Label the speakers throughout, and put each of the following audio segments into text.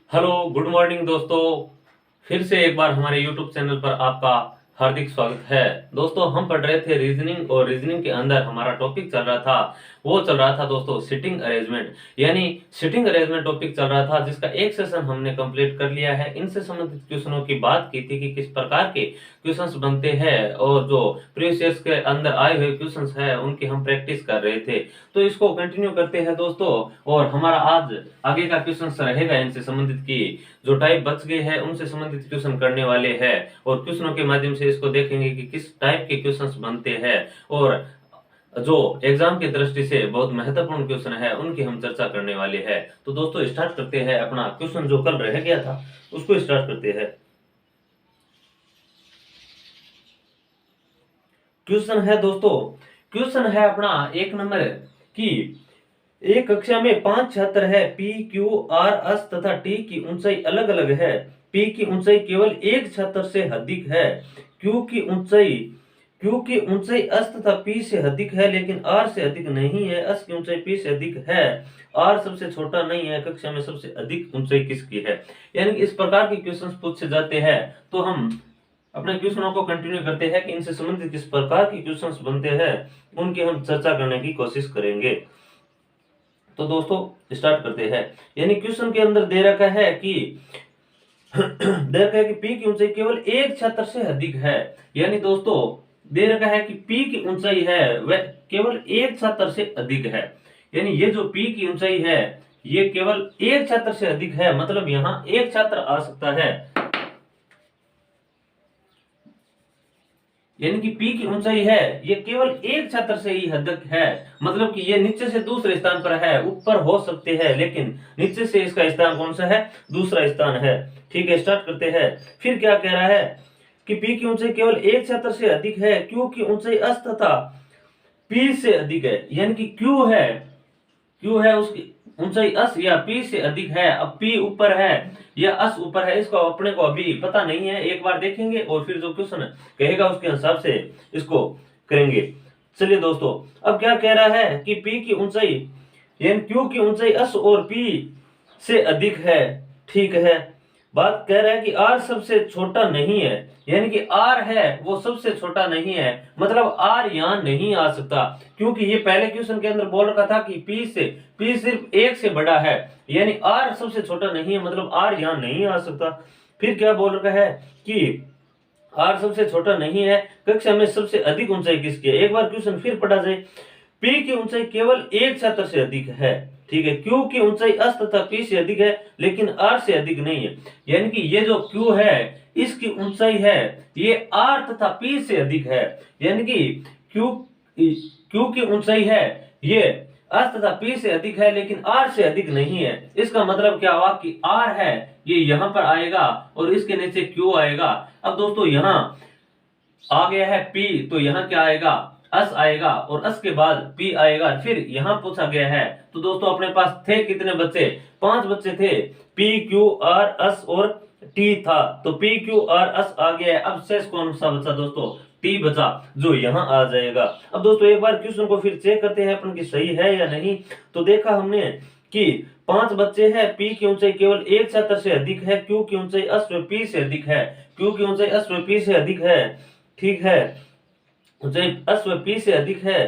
Speaker 1: Hello good morning दोस्तों। फिर से एक बार हमारे यूट्यूब चैनल पर आपका हार्दिक स्वागत है। दोस्तों हम पढ़ रहे थे रीजनिंग और रीजनिंग के अंदर हमारा टॉपिक चल रहा था, वो चल रहा था दोस्तों सिटिंग अरेंजमेंट। यानी सिटिंग अरेंजमेट टॉपिक चल रहा था जिसका एक सेशन हमने कंप्लीट कर लिया है। इनसे संबंधित क्वेश्चनों की बात की थी कि किस प्रकार के क्वेश्चंस बनते हैं और जो प्रीवियस ईयर्स के अंदर आए हुए क्वेश्चंस हैं उनकी हम प्रैक्टिस कर रहे थे। तो इसको कंटिन्यू करते हैं दोस्तों। और हमारा आज आगे का क्वेश्चन रहेगा इनसे संबंधित की जो टाइप बच गए हैं उनसे संबंधित क्वेश्चन करने वाले हैं और क्वेश्चनों के माध्यम से इसको देखेंगे कि किस टाइप के क्वेश्चंस बनते हैं और जो एग्जाम की दृष्टि से बहुत महत्वपूर्ण क्वेश्चन है उनकी हम चर्चा करने वाले हैं। तो दोस्तों स्टार्ट करते हैं अपना क्वेश्चन जो कल रह गया था उसको स्टार्ट करते हैं। क्वेश्चन है दोस्तों, क्वेश्चन है अपना एक नंबर की एक कक्षा में 5 छात्र है। पी क्यू आर एस तथा टी की ऊंचाई अलग अलग है। पी की ऊंचाई केवल एक छात्र से अधिक है। क्यू की ऊंचाई एस तथा पी से अधिक है लेकिन आर से अधिक नहीं है। एस की ऊंचाई पी से अधिक है, आर सबसे छोटा नहीं है। कक्षा में सबसे अधिक ऊंचाई किसकी है? यानी इस प्रकार के क्वेश्चन पूछे जाते हैं। तो हम अपने क्वेश्चनों को कंटिन्यू करते हैं कि इनसे संबंधित किस प्रकार के क्वेश्चंस बनते हैं उनकी हम चर्चा करने की कोशिश करेंगे। तो दोस्तों स्टार्ट करते हैं। यानी क्वेश्चन के अंदर दे रखा है कि पी की ऊंचाई केवल एक छात्र से अधिक है। यानी दोस्तों दे रखा है कि पी की ऊंचाई है वह केवल एक छात्र से अधिक है। यानी ये जो पी की ऊंचाई है ये केवल एक छात्र से अधिक है, मतलब यहाँ एक छात्र आ सकता है। यानी कि P की ऊंचाई है ये केवल एक छात्र से ही अधिक है, मतलब कि ये नीचे से दूसरे स्थान पर है, ऊपर हो सकते हैं लेकिन नीचे से इसका स्थान कौन सा है? दूसरा स्थान है। ठीक है, स्टार्ट करते हैं। फिर क्या कह रहा है कि P की ऊंचाई केवल एक छात्र से अधिक है। Q की ऊंचाई S तथा P से अधिक है। यानी कि Q है उसकी ऊंचाई S या P से अधिक है। अब P ऊपर है या S ऊपर है इसको अपने को अभी पता नहीं है, एक बार देखेंगे और फिर जो क्वेश्चन कहेगा उसके हिसाब से इसको करेंगे। चलिए दोस्तों अब क्या कह रहा है कि P की ऊंचाई यानी Q की ऊंचाई S और P से अधिक है। ठीक है, बात कह रहा है कि R सबसे छोटा नहीं है। यानी कि R है वो सबसे छोटा नहीं है, मतलब R यहाँ नहीं आ सकता क्योंकि ये पहले क्वेश्चन के अंदर बोल रखा था कि P सिर्फ एक से बड़ा है। यानी R सबसे छोटा नहीं है, मतलब R यहाँ नहीं आ सकता। फिर क्या बोल रखा है कि R सबसे छोटा नहीं है, कक्षा में सबसे अधिक ऊंचाई किसकी है? एक बार क्वेश्चन फिर पढ़ा जाए। P की ऊंचाई केवल एक छात्र से अधिक है। ठीक है, Q की ऊंचाई S तथा P से अधिक है लेकिन R से अधिक नहीं है। यानी कि ये जो Q है इसकी ऊंचाई है ये R तथा P से अधिक है। यानी कि Q की ऊंचाई है ये S तथा P से अधिक है लेकिन R से अधिक नहीं है। इसका मतलब क्या हुआ कि R है ये यहां पर आएगा और इसके नीचे Q आएगा। अब दोस्तों यहां आ गया है P तो यहाँ क्या आएगा? S आएगा और S के बाद P आएगा। फिर यहाँ पूछा गया है तो दोस्तों अपने पास थे कितने बच्चे? 5 बच्चे थे। P Q R S और T था तो P Q R S आ गया है। अब शेष कौन सा बचा दोस्तों? T बचा जो यहाँ आ जाएगा। अब दोस्तों एक बार क्वेश्चन को फिर चेक करते हैं अपन की सही है या नहीं। तो देखा हमने कि 5 बच्चे हैं, P की ऊंचाई केवल एक छात्र से अधिक है, Q की ऊंचाई S व P से अधिक है। Q की ऊंचाई S व P से अधिक है। ठीक है, ऊंचाई S व P से अधिक है।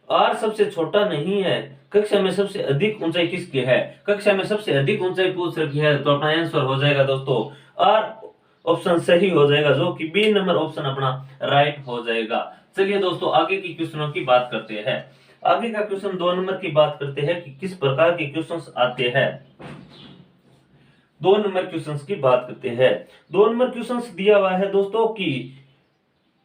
Speaker 1: R सबसे छोटा नहीं है। कक्षा में सबसे अधिक ऊंचाई किसकी है? कक्षा में सबसे अधिक ऊंचाई पूछ रखी है तो अपना आंसर हो जाएगा दोस्तों R ऑप्शन सही हो जाएगा, जो कि बी नंबर ऑप्शन अपना राइट हो जाएगा। चलिए दोस्तों आगे की क्वेश्चनों की बात करते हैं। आगे का क्वेश्चन 2 नंबर की बात करते हैं कि किस प्रकार के क्वेश्चंस आते हैं। 2 नंबर क्वेश्चंस की बात करते हैं। 2 नंबर क्वेश्चंस दिया हुआ है दोस्तों की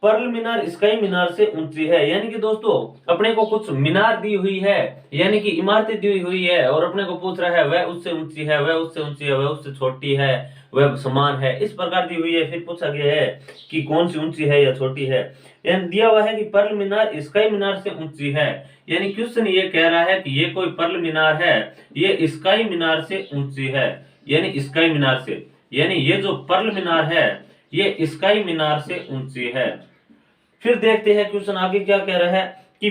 Speaker 1: पर्ल मीनार स्काई मीनार से ऊंची है। यानी कि दोस्तों अपने को कुछ मीनार दी हुई है, यानी कि इमारतें दी हुई है और अपने को पूछ रहा है वह उससे ऊंची है, वह उससे ऊंची है, वह उससे छोटी है, वह समान है, इस प्रकार दी हुई है। फिर पूछा गया है कि कौन सी ऊंची है या छोटी है। यानी दिया हुआ है कि पर्ल मीनार स्काई मीनार से ऊंची है। यानी क्वेश्चन ये कह रहा है कि ये कोई पर्ल मीनार है ये स्काई मीनार से ऊंची है। यानी स्काई मीनार से, यानी ये जो पर्ल मीनार है ये स्काई मीनार से ऊंची है। फिर देखते हैं क्वेश्चन आगे क्या कह रहा है कि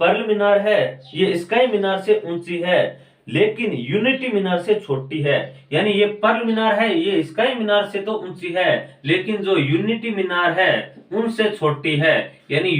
Speaker 1: पर्ल मीनार है ये स्काई मीनार से ऊंची है। लेकिन यूनिटी मीनार से छोटी है। यानी ये पर्ल मीनार है, ये स्काई मीनार से तो ऊंची है, लेकिन जो यूनिटी मीनार है उनसे छोटी है। यानी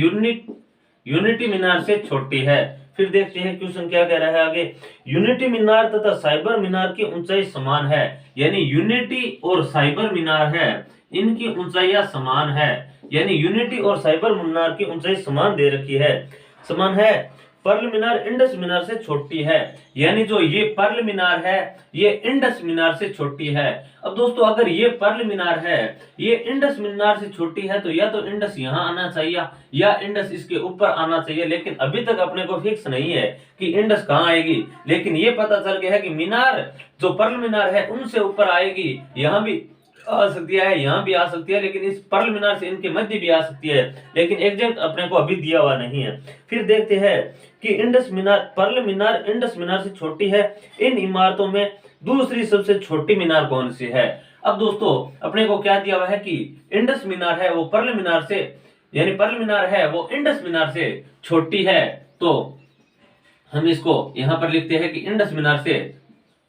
Speaker 1: यूनिटी मीनार से छोटी है। फिर देखते हैं क्वेश्चन क्या कह रहा है आगे। यूनिटी मीनार तथा साइबर मीनार की ऊंचाई समान है। यानी यूनिटी और साइबर मीनार है, इनकी ऊंचाइयां समान है। यानी यूनिटी और साइबर मीनार की ऊंचाई समान दे रखी है, समान है। पर्ल मीनार इंडस मीनार से छोटी है। यानी जो ये पर्ल मीनार है ये इंडस मीनार से छोटी है। अब दोस्तों अगर ये पर्ल मीनार है ये इंडस मीनार से छोटी है तो या तो इंडस यहाँ आना चाहिए या इंडस इसके ऊपर आना चाहिए, लेकिन अभी तक अपने को फिक्स नहीं है कि इंडस कहाँ आएगी। लेकिन ये पता चल गया है कि मीनार जो पर्ल मीनार है उनसे ऊपर आएगी, यहाँ भी आ सकती है, यहाँ भी आ सकती है, लेकिन इस पर्ल मीनार से इनके मध्य भी आ सकती है, लेकिन एग्जैक्ट अपने को अभी दिया हुआ नहीं है। फिर देखते हैं कि इंडस मीनार, पर्ल मीनार इंडस मीनार से छोटी है। इन इमारतों में दूसरी सबसे छोटी मीनार कौन सी है। अब दोस्तों अपने को क्या दिया हुआ है कि इंडस मीनार है वो पर्ल मीनार से, यानी पर्ल मीनार है वो इंडस मीनार से छोटी है, तो हम इसको यहाँ पर लिखते हैं कि इंडस मीनार से,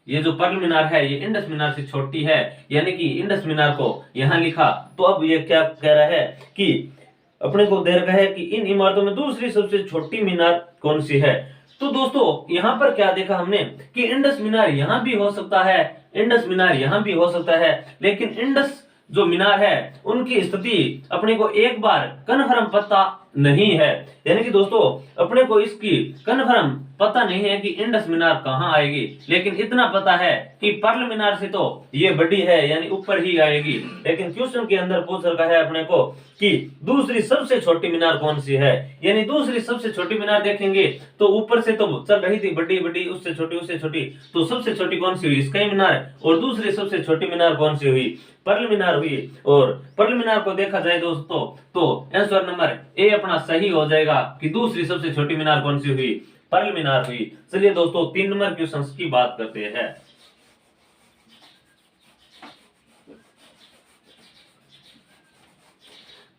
Speaker 1: ये जो पर्ल मीनार है ये इंडस मीनार से छोटी है, यानी कि इंडस मीनार को यहाँ लिखा। तो अब ये क्या कह रहा है कि अपने को दे रखा है कि इन इमारतों में दूसरी सबसे छोटी मीनार कौन सी है। तो दोस्तों यहाँ पर क्या देखा हमने कि इंडस मीनार यहाँ भी हो सकता है, इंडस मीनार यहाँ भी हो सकता है, लेकिन इंडस जो मीनार है उनकी स्थिति अपने को एक बार कन्फर्म पता नहीं है। यानी कि दोस्तों अपने को इसकी कन्फर्म पता नहीं है कि इंडस मीनार कहाँ आएगी, लेकिन इतना पता है कि पर्ल मीनार से तो ये बड़ी है, यानी ऊपर ही आएगी। लेकिन क्वेश्चन के अंदर पूछ रखा है अपने को कि दूसरी सबसे छोटी मीनार कौन सी है। यानी दूसरी सबसे छोटी मीनार देखेंगे तो ऊपर से तो चल रही थी बड़ी बड़ी, उससे छोटी उससे छोटी, तो सबसे छोटी कौन सी हुई, स्काई मीनार। और दूसरी सबसे छोटी मीनार कौन सी हुई, पर्ल मीनार हुई। और पर्ल मीनार को देखा जाए दोस्तों तो आंसर नंबर ए अपना सही हो जाएगा कि दूसरी सबसे छोटी मीनार कौन सी हुई, पर्ल मीनार हुई। चलिए दोस्तों 3 नंबर क्वेश्चन की बात करते हैं।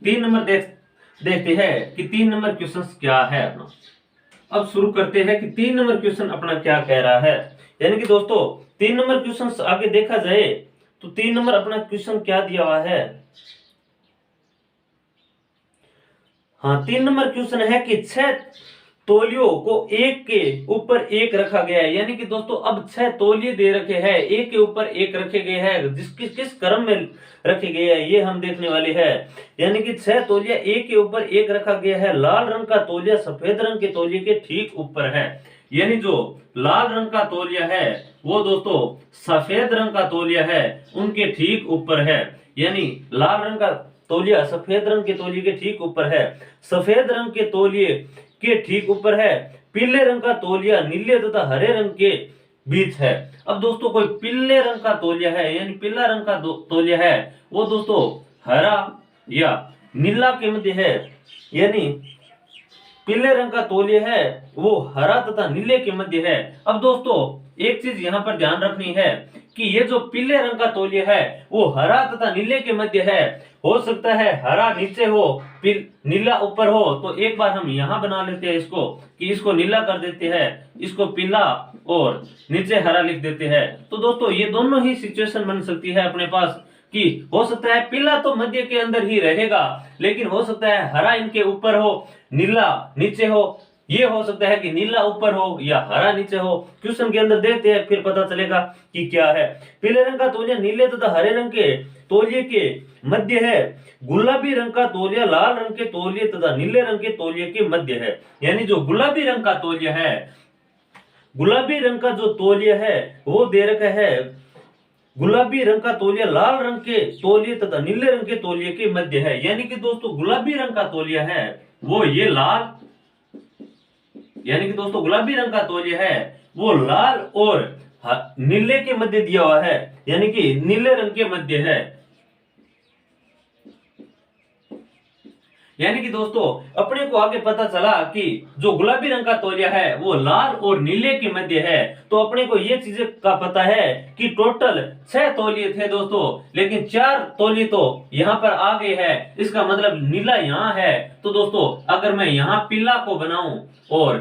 Speaker 1: 3 नंबर देखते हैं कि 3 नंबर क्वेश्चन क्या है अपना। अब शुरू करते हैं कि 3 नंबर क्वेश्चन अपना क्या कह रहा है। यानी कि दोस्तों 3 नंबर क्वेश्चन आगे देखा जाए तो 3 नंबर अपना क्वेश्चन क्या दिया हुआ है। हाँ 3 नंबर क्वेश्चन है कि 6 तौलियों को एक के ऊपर एक रखा गया है। यानी कि दोस्तों अब 6 तौलिए दे रखे हैं, एक के ऊपर एक रखे गए हैं, किस क्रम में रखे गए हैं ये हम देखने वाले हैं। यानी कि 6 तौलिया एक के ऊपर एक रखा गया है। लाल रंग का तौलिया सफेद रंग के तौलिए के ठीक ऊपर है। यानी जो लाल रंग का तौलिया है वो दोस्तों सफेद रंग का तौलिया है उनके ठीक ऊपर है। यानी लाल रंग का तौलिया सफेद रंग के तौलिए के ठीक ऊपर है। सफेद रंग के तौलिए के ठीक ऊपर है। पीले रंग का तौलिया नीले तथा हरे रंग के बीच है। अब दोस्तों कोई पीले रंग का तौलिया है, यानी पीला रंग का तौलिया है वो दोस्तों हरा या नीला के मध्य है। यानी पीले रंग का तौलिया है वो हरा तथा नीले के मध्य है। अब दोस्तों एक चीज यहाँ पर ध्यान रखनी है कि ये जो पीले रंग का तौलिया है वो हरा तथा नीले के मध्य है। हो सकता है हरा नीचे हो नीला ऊपर हो, तो एक बार हम यहाँ बना लेते हैं इसको कि इसको नीला कर देते हैं, इसको पीला और नीचे हरा लिख देते हैं। तो दोस्तों ये दोनों ही सिचुएशन बन सकती है अपने पास कि हो सकता है पीला तो मध्य के अंदर ही रहेगा, लेकिन हो सकता है हरा इनके ऊपर हो नीला नीचे हो। ये हो सकता है कि नीला ऊपर हो या हरा नीचे हो। क्वेश्चन के अंदर देखते हैं फिर पता चलेगा कि क्या है। पीले रंग का तौलिया नीले तथा हरे रंग के तौलिए के मध्य है। गुलाबी रंग का तौलिया लाल रंग के तौलिए तथा नीले रंग के तौलिए के मध्य है। यानी जो गुलाबी रंग का तौलिया है, गुलाबी रंग का जो तौलिया है वो दे रखा है गुलाबी रंग का तौलिया लाल रंग के तौलिए तथा नीले रंग के तौलिए के मध्य है। यानी कि दोस्तों गुलाबी रंग का तौलिया है वो ये लाल, यानी कि दोस्तों गुलाबी रंग का तौलिया है वो लाल और नीले के मध्य दिया हुआ है, यानी कि नीले रंग के मध्य है। यानी कि दोस्तों अपने को आगे पता चला कि जो गुलाबी रंग का तौलिया है वो लाल और नीले के मध्य है। तो अपने को ये चीजें का पता है कि टोटल 6 तौलिए थे दोस्तों, लेकिन 4 तौलिए तो यहाँ पर आ गए हैं। इसका मतलब नीला यहाँ है। तो दोस्तों अगर मैं यहाँ पीला को बनाऊं और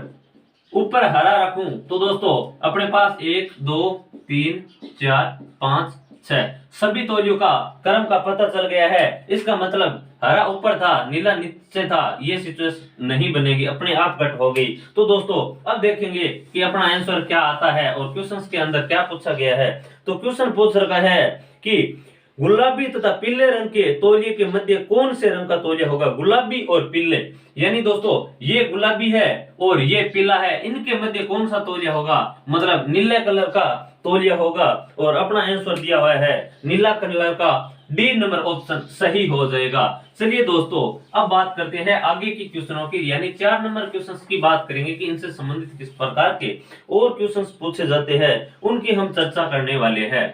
Speaker 1: ऊपर हरा रखूं तो दोस्तों अपने पास 1 2 3 4 5 6 सभी तौलियों का क्रम का पता चल गया है। इसका मतलब हरा ऊपर था, नीला नीचे था, ये सिचुएशन नहीं बनेगी, अपने आप कट हो गई। तो दोस्तों अब देखेंगे कि अपना आंसर क्या आता है और क्वेश्चंस के अंदर क्या पूछा गया है। तो क्वेश्चन पूछ रखा है कि गुलाबी तथा पीले रंग के तौलिए के मध्य कौन से रंग का तौलिया होगा। गुलाबी और पीले, यानी दोस्तों ये गुलाबी है और ये पीला है, इनके मध्य कौन सा तौलिया होगा, मतलब नीले कलर का तौलिया होगा। और अपना आंसर दिया हुआ है नीला कलर का, डी नंबर ऑप्शन सही हो जाएगा। चलिए दोस्तों अब बात करते हैं आगे की क्वेश्चनों की, यानी 4 नंबर क्वेश्चंस की बात करेंगे कि इनसे संबंधित किस प्रकार के और क्वेश्चंस पूछे जाते हैं, उनकी हम चर्चा करने वाले हैं।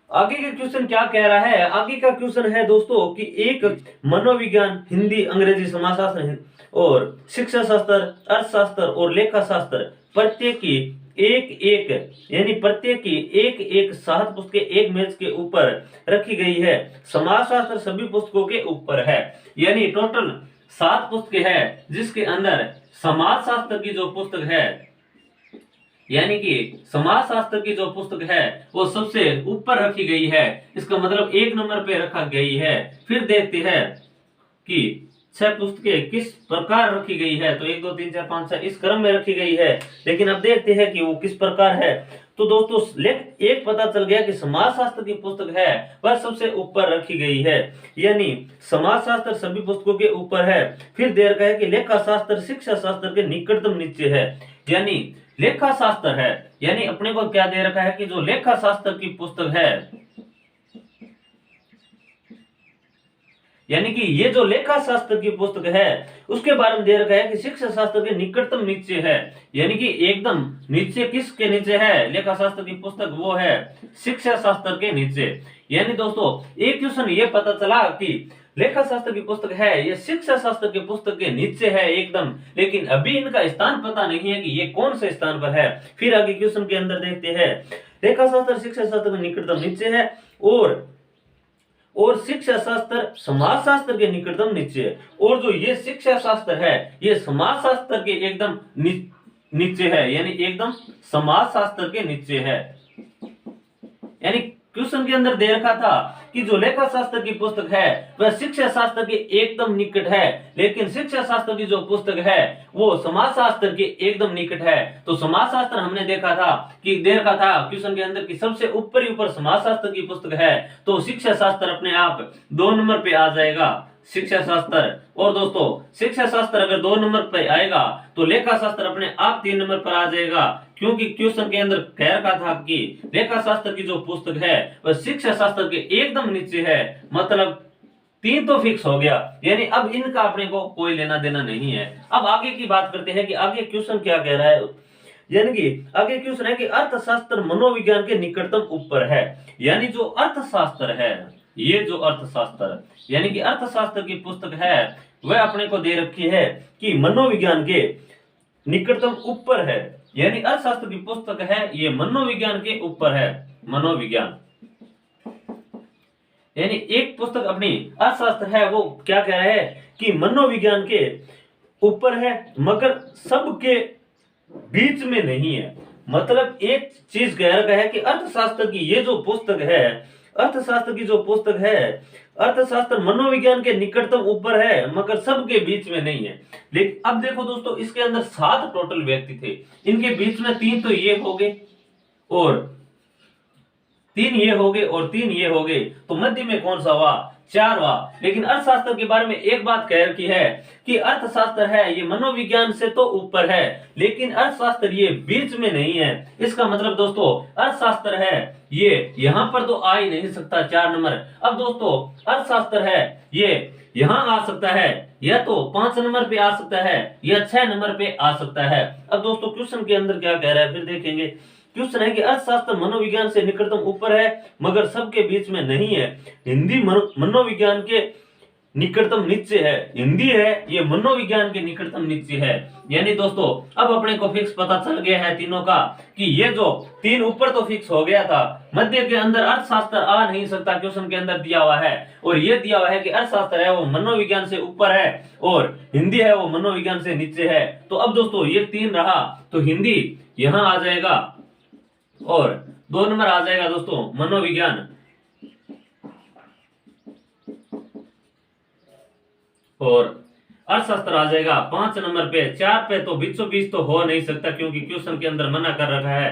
Speaker 1: आगे का क्वेश्चन क्या कह रहा है। आगे का क्वेश्चन है दोस्तों कि एक मनोविज्ञान, हिंदी, अंग्रेजी, समाजशास्त्र और शिक्षा शास्त्र, अर्थशास्त्र और लेखा शास्त्र प्रत्येक की प्रत्येक की एक 7 पुस्तकें एक मेज के ऊपर रखी गई है। समाजशास्त्र सभी पुस्तकों के ऊपर है, यानी टोटल 7 पुस्तकें हैं जिसके अंदर समाजशास्त्र की जो पुस्तक है, यानी कि समाजशास्त्र की जो पुस्तक है वो सबसे ऊपर रखी गई है। इसका मतलब 1 नंबर पे रखा गई है। फिर देखते हैं कि 6 पुस्तकें किस प्रकार रखी गई है। तो 1 2 3 4 5 6 इस क्रम में रखी गई है, लेकिन अब देखते हैं कि वो किस प्रकार है। तो दोस्तों एक पता चल गया कि समाजशास्त्र की पुस्तक है वह सबसे ऊपर रखी गई है, यानी समाजशास्त्र सभी पुस्तकों के ऊपर है। फिर दे रखा है कि लेखा शास्त्र शिक्षा शास्त्र के निकटतम नीचे है, यानी लेखा शास्त्र है, यानी अपने को क्या दे रखा है कि जो लेखा शास्त्र की पुस्तक है, यानी कि ये जो लेखा शास्त्र की पुस्तक है उसके बारे में दे रखा है कि शिक्षा शास्त्र के निकटतम नीचे है, यानी कि एकदम नीचे किसके नीचे है, लेखा शास्त्र की पुस्तक वो है शिक्षा शास्त्र के नीचे। यानी दोस्तों एक क्वेश्चन ये पता चला कि लेखा शास्त्र की पुस्तक है ये शिक्षा शास्त्र की पुस्तक के नीचे है एकदम, लेकिन अभी इनका स्थान पता नहीं है कि ये कौन से स्थान पर है। फिर आगे क्वेश्चन के अंदर देखते हैं, लेखा शास्त्र शिक्षा शास्त्र के निकटतम नीचे है और शिक्षा शास्त्र समाज शास्त्र के निकटतम नीचे है, और जो ये शिक्षा शास्त्र है ये समाज शास्त्र के एकदम नीचे है, यानी एकदम समाज शास्त्र के नीचे है। यानी क्वेश्चन के अंदर दे रखा था कि जो लेखा शास्त्र की पुस्तक है वह शिक्षा शास्त्र के एकदम निकट है, लेकिन शिक्षा शास्त्र की जो पुस्तक है वो समाज शास्त्र के एकदम निकट है। तो समाज शास्त्र हमने देखा था कि दे रखा था क्वेश्चन के अंदर कि सबसे ऊपर ही ऊपर समाज शास्त्र की पुस्तक है, तो शिक्षा शास्त्र अपने आप 2 नंबर पे आ जाएगा, शिक्षा शास्त्र। और दोस्तों शिक्षा शास्त्र अगर 2 नंबर पे आएगा तो लेखा शास्त्र अपने आप 3 नंबर पर आ जाएगा, क्योंकि क्वेश्चन के अंदर कह रखा था कि लेखा शास्त्र की जो पुस्तक है वह शिक्षा शास्त्र के एकदम नीचे है, मतलब 3 तो फिक्स हो गया, यानी अब इनका अपने को कोई लेना देना नहीं है। अब आगे की बात करते हैं कि आगे क्वेश्चन क्या कह रहा है, यानी कि आगे क्वेश्चन है कि अर्थशास्त्र मनोविज्ञान के निकटतम ऊपर है, यानी जो अर्थशास्त्र है, ये जो अर्थशास्त्र यानी कि अर्थशास्त्र की पुस्तक है वह अपने को दे रखी है कि मनोविज्ञान के निकटतम ऊपर है, यानी अर्थशास्त्र की पुस्तक है ये मनोविज्ञान के ऊपर है। मनोविज्ञान यानी एक पुस्तक अपनी अर्थशास्त्र है वो क्या कह रहा है कि मनोविज्ञान के ऊपर है मगर सबके बीच में नहीं है। मतलब एक चीज कह रखा है कि अर्थशास्त्र की ये जो पुस्तक है, अर्थशास्त्र की जो पुस्तक है, अर्थशास्त्र मनोविज्ञान के निकटतम ऊपर है मगर सबके बीच में नहीं है। लेकिन अब देखो दोस्तों इसके अंदर 7 टोटल व्यक्ति थे, इनके बीच में 3 तो ये हो गए और 3 ये हो गए और 3 ये हो गए, तो मध्य में कौन सा हुआ, 4 हुआ। लेकिन अर्थशास्त्र के बारे में एक बात कह रखी है कि अर्थशास्त्र है ये मनोविज्ञान से तो ऊपर है, लेकिन अर्थशास्त्र ये बीच में नहीं है। इसका मतलब दोस्तों अर्थशास्त्र है ये यहां पर तो आ ही नहीं सकता 4 नंबर। अब दोस्तों अर्थशास्त्र है ये यहां आ सकता है, या तो 5 नंबर पे आ सकता है या 6 नंबर पे आ सकता है। अब दोस्तों क्वेश्चन के अंदर क्या कह रहा है फिर देखेंगे। क्वेश्चन है कि अर्थशास्त्र मनोविज्ञान से निकटतम ऊपर है मगर सबके बीच में नहीं है। हिंदी मनोविज्ञान के निकटतम निश्चय है, हिंदी है ये मनोविज्ञान के निकटतम निश्चय है। यानी दोस्तों अब अपने को फिक्स पता चल गया है तीनों का कि ये जो तीन ऊपर तो फिक्स हो गया था, मध्य के अंदर अर्थशास्त्र आ नहीं सकता, क्वेश्चन के अंदर दिया हुआ है, और ये दिया हुआ है कि अर्थशास्त्र है वो मनोविज्ञान से ऊपर है और हिंदी है वो मनोविज्ञान से नीचे है। तो अब दोस्तों ये तीन रहा, तो हिंदी यहां आ जाएगा और 2 नंबर आ जाएगा दोस्तों मनोविज्ञान, और अर्थशास्त्र आ जाएगा 5 नंबर पे। 4 पे तो बीचों बीच तो हो नहीं सकता क्योंकि क्वेश्चन के अंदर मना कर रखा है।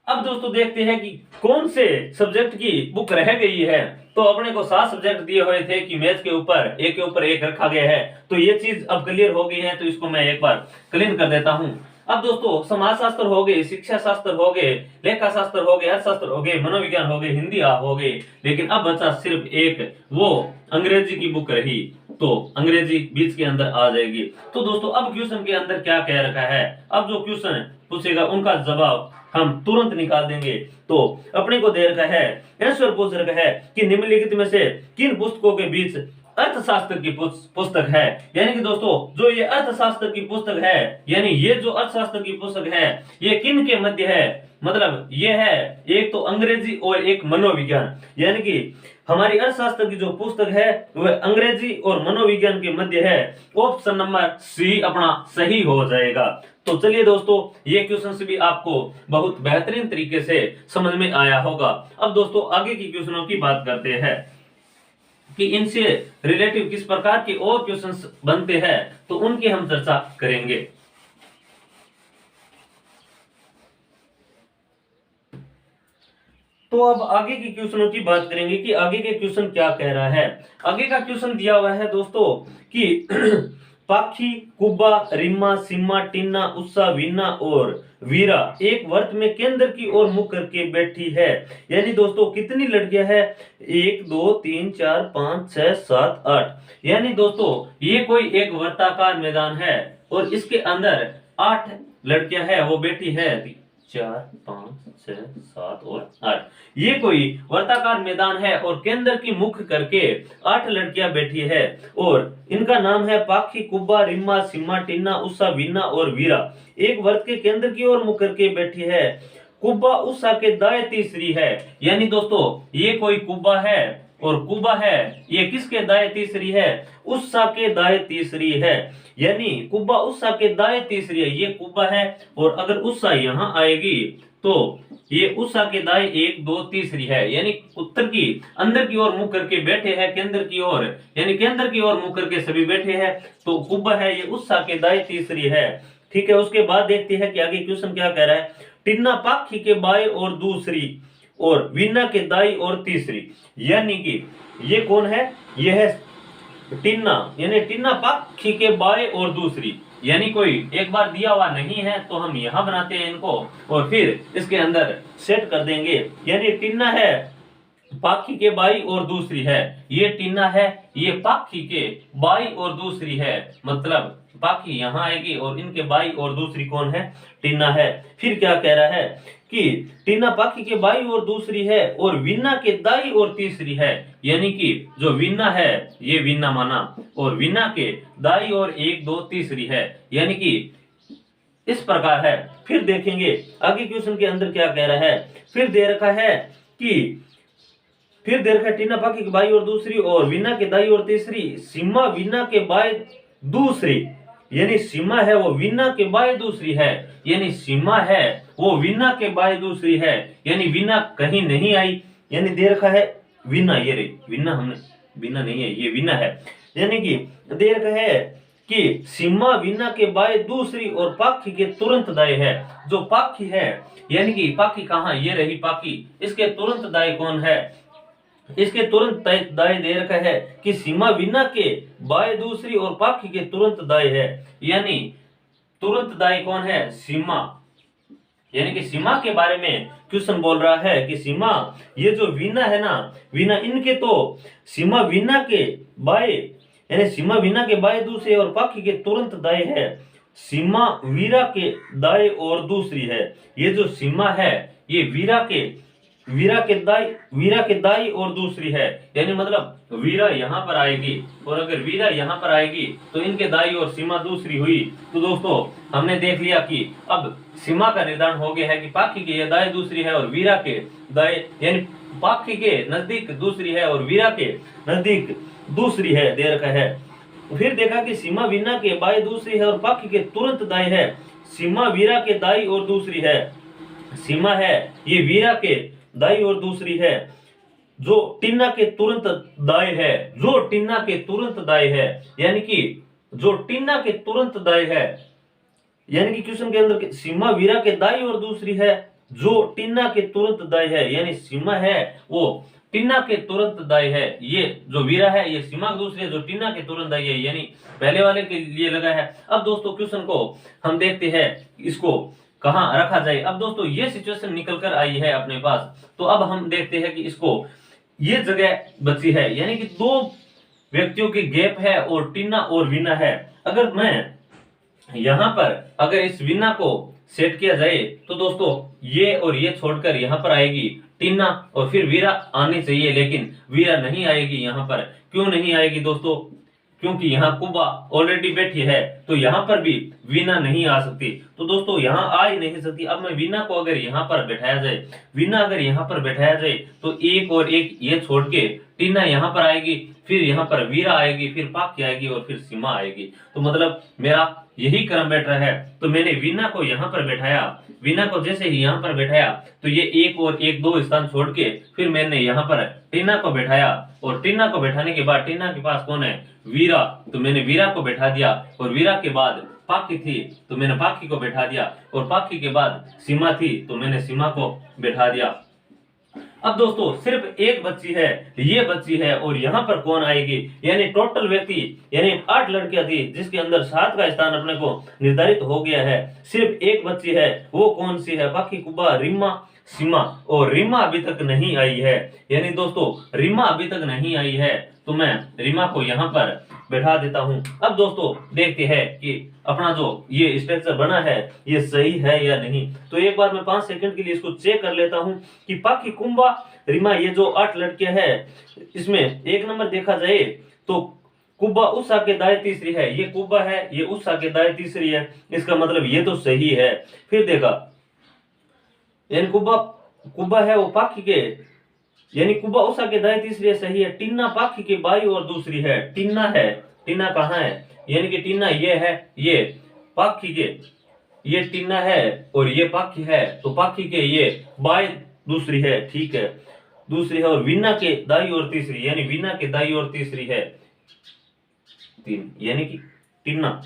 Speaker 1: अब दोस्तों देखते हैं कि कौन से सब्जेक्ट की बुक रह गई है। तो अपने को 7 सब्जेक्ट दिए हुए थे कि मैथ के ऊपर एक रखा गया है, तो ये चीज अब क्लियर हो गई है, तो इसको मैं एक बार क्लीन कर देता हूं। अब दोस्तों समाज शास्त्र हो गए, शिक्षा शास्त्र हो गए, लेखा शास्त्र हो गए, अर्थशास्त्र हो गए, मनोविज्ञान हो गए, हिंदी हो गए, लेकिन अब बचा सिर्फ एक, वो अंग्रेजी की बुक रही, तो अंग्रेजी बीच के अंदर आ जाएगी। तो दोस्तों अब क्वेश्चन के अंदर क्या कह रखा है, अब जो क्वेश्चन पूछेगा उनका जवाब हम तुरंत निकाल देंगे। तो अपने को दे रखा है, आंसर पूछ रखा है कि निम्नलिखित में से किन पुस्तकों के बीच अर्थशास्त्र की पुस्तक है। यानी कि दोस्तों जो ये अर्थशास्त्र की पुस्तक है, यानी ये जो अर्थशास्त्र की पुस्तक है ये किन के मध्य है, मतलब ये है एक तो अंग्रेजी और एक मनोविज्ञान। यानी कि हमारी अर्थशास्त्र की जो पुस्तक है वह अंग्रेजी और मनोविज्ञान के मध्य है। ऑप्शन नंबर सी अपना सही हो जाएगा। तो चलिए दोस्तों ये क्वेश्चन भी आपको बहुत बेहतरीन तरीके से समझ में आया होगा। अब दोस्तों आगे की क्वेश्चनों की बात करते हैं कि इनसे रिलेटिव किस प्रकार के और क्वेश्चंस बनते हैं, तो उनकी हम चर्चा करेंगे। तो अब आगे की क्वेश्चनों की बात करेंगे कि आगे के क्वेश्चन क्या कह रहा है। आगे का क्वेश्चन दिया हुआ है दोस्तों कि पाखी, कुब्बा, रिम्मा, सिम्मा, टिन्ना, उषा, वीना और वीरा एक वर्त में केंद्र की ओर मुख करके बैठी है। यानी दोस्तों कितनी लड़कियां हैं, 1 2 3 4 5 6 7 8। यानी दोस्तों ये कोई एक वर्ताकार मैदान है और इसके अंदर 8 लड़कियां हैं, वो बैठी है 4 5 6 7 और 8। ये कोई वर्ताकार मैदान है और केंद्र की मुख करके 8 लड़कियां बैठी है और इनका नाम है पाखी, कुब्बा, रिम्मा, सिम्मा, टिन्ना, उषा, वीना और वीरा। एक वर्त के केंद्र की ओर मुख करके बैठी है। कुब्बा उषा के दाएं तीसरी है। यानी दोस्तों ये कोई कुब्बा है और कुब्बा है, ये किसके दाएं तीसरी है, उषा के दाएं तीसरी है। यानी कुब्बा उषा के दाएं तीसरी है, ये कुब्बा है और अगर उषा यहाँ आएगी तो ये उषा के दाएं 1 2 तीसरी है। यानी उत्तर की अंदर की ओर मुख करके बैठे हैं, केंद्र की ओर, यानी केंद्र की ओर मुख करके सभी बैठे हैं, तो कुब्बा है ये उषा के दाएं तीसरी है। ठीक है, उसके बाद देखते हैं कि आगे क्वेश्चन क्या कह रहा है। टिन्ना पाखी के बाएं और दूसरी और वीना के दाई और तीसरी। यानी कि ये कौन है, ये है टिन्ना, यानी टिन्ना पाखी के बाएं और दूसरी। यानी कोई एक बार दिया हुआ नहीं है तो हम यहां बनाते हैं इनको और फिर इसके अंदर सेट कर देंगे। यानी टिन्ना है पाखी के बाई और दूसरी है, ये टिन्ना है, ये पाखी के बाई और दूसरी है, मतलब पाखी यहाँ आएगी और इनके बाई और दूसरी कौन है, टिन्ना है। फिर क्या कह रहा है कि टिन्ना पाखी के बाई और दूसरी है और वीना के दाई और तीसरी है। यानी कि जो वीना है ये वीना माना और वीना के दाई और 1 2 तीसरी है। यानी कि इस प्रकार है। फिर देखेंगे आगे क्वेश्चन के अंदर क्या कह रहा है। फिर दे रखा है टीना पाखी के बाई और दूसरी और वीना के दाई और तीसरी, सीमा वीना के बाई दूसरी। यानी सीमा है वो वीना के बाई दूसरी है, यानी सीमा है वो वीना के बाई दूसरी है। यानी वीना कहीं नहीं आई, यानी दे रखा है वीना, ये रही वीना, हमने वीना नहीं है, ये वीना है। यानी कि दे रखा है कि सीमा वीना के बाई दूसरी और पाखी के तुरंत दाएं है। जो पाखी है, यानी कि पाखी कहाँ, ये रही पाखी, इसके तुरंत दाएं कौन है, इसके तुरंत दाएं दे रखा है कि सीमा वीना के बाएं दूसरी और पाखी के तुरंत दाएं है। यानी तुरंत दाएं कौन है, सीमा। यानी कि सीमा के बारे में क्वेश्चन बोल रहा है कि सीमा, ये जो वीना है ना, वीना, इनके तो सीमा वीना के बाएं, यानी सीमा वीना के बाएं दूसरी और पाखी के तुरंत दाएं है। सीमा वीरा के दाएं और दूसरी है। ये जो सीमा है ये वीरा के वीरा के दाई और दूसरी है, यानी मतलब वीरा यहाँ पर आएगी और अगर वीरा यहाँ पर आएगी तो इनके दाई और सीमा दूसरी हुई। तो दोस्तों हमने देख लिया कि अब सीमा का निर्धारण हो गया है कि पाखी के ये दाई दूसरी है और वीरा के दाई यानी पाखी के नजदीक दूसरी है और वीरा के नजदीक दूसरी है, दे रखा है। फिर देखा कि सीमा वीना के बाई दूसरी है और पाखी के तुरंत दाई है। सीमा वीरा के दाई और दूसरी है, सीमा है ये वीरा के दाई और दूसरी है, जो टिन्ना के तुरंत दाई है, जो टिन्ना के तुरंत दाई है, यानी कि जो टिन्ना के तुरंत दाई है, यानी कि क्वेश्चन के अंदर सीमा वीरा के दाई और दूसरी है, जो टिन्ना के तुरंत दाई है, यानी सीमा है वो टिन्ना के तुरंत दाई है। ये जो वीरा है ये सीमा की दूसरी है, जो टिन्ना के तुरंत दाई है, यानी पहले वाले के लिए लगा है। अब दोस्तों क्वेश्चन को हम देखते हैं इसको कहां रखा जाए। अब दोस्तों ये सिचुएशन निकल कर आई है अपने पास, तो अब हम देखते हैं कि इसको ये जगह बची है, यानी कि दो व्यक्तियों की गैप है और टिन्ना और वीना है। अगर मैं यहां पर अगर इस वीना को सेट किया जाए तो दोस्तों ये और ये छोड़कर यहां पर आएगी टिन्ना और फिर वीरा आनी चाहिए, लेकिन वीरा नहीं आएगी यहां पर। क्यों नहीं आएगी दोस्तों? क्योंकि यहाँ कुबा ऑलरेडी बैठी है, तो यहाँ पर भी वीना नहीं आ सकती। तो दोस्तों यहाँ आ ही नहीं सकती। अब मैं वीना को अगर यहाँ पर बैठाया जाए, वीना अगर यहाँ पर बैठाया जाए तो एक और एक ये छोड़ के टीना यहाँ पर आएगी, फिर यहाँ पर वीरा आएगी, फिर पाकी आएगी और फिर सीमा आएगी। तो मतलब मेरा यही क्रम बैठ रहा है। तो मैंने वीना को यहाँ पर बैठाया, वीना को जैसे ही यहाँ पर बैठाया तो ये एक और एक दो स्थान छोड़ के फिर मैंने यहाँ पर टीना को बैठाया और टीना को बैठाने के बाद टीना के पास कौन है? वीरा। तो मैंने वीरा को बैठा दिया और वीरा के बाद पाकी थी तो मैंने पाकी को बैठा दिया और पाकी के बाद सीमा थी तो मैंने सीमा को बैठा दिया। अब दोस्तों सिर्फ एक बच्ची है, ये बच्ची है और यहाँ पर कौन आएगी? यानी टोटल व्यक्ति यानी 8 लड़कियां थी जिसके अंदर 7 का स्थान अपने को निर्धारित हो गया है। सिर्फ एक बच्ची है, वो कौन सी है? पाकी, कुबा, रिमा, सीमा। और रिमा अभी तक नहीं आई है, यानी दोस्तों रिमा अभी तक नहीं आई है, तो मैं रिमा को यहाँ पर बैठा देता हूं। अब दोस्तों देखते हैं कि अपना जो ये स्ट्रक्चर बना है ये सही है या नहीं। तो एक बार मैं 5 सेकंड के लिए इसको चेक कर लेता हूं कि पाकी, कुंबा, रिमा ये जो 8 लड़कियां हैं, इसमें एक नंबर देखा जाए तो कुब्बा उषा के दाएं तीसरी है, ये कुब्बा है, ये उषा के दाएं तीसरी है, इसका मतलब ये तो सही है। फिर देखा यानी कुब्बा है वो पाकी के यानी कुबा उषा के दाएं तीसरी है, सही है। टिन्ना पाखी की बाई और दूसरी है, टिन्ना है, टिन्ना कहाँ है? यानी कि टिन्ना ये है, ये पाखी के ये टिन्ना है और ये पाखी है, तो पाखी के ये बाई दूसरी है, ठीक है, दूसरी है। और वीना के दाई और तीसरी यानी वीना के दाई और तीसरी है 3, यानी कि टिन्ना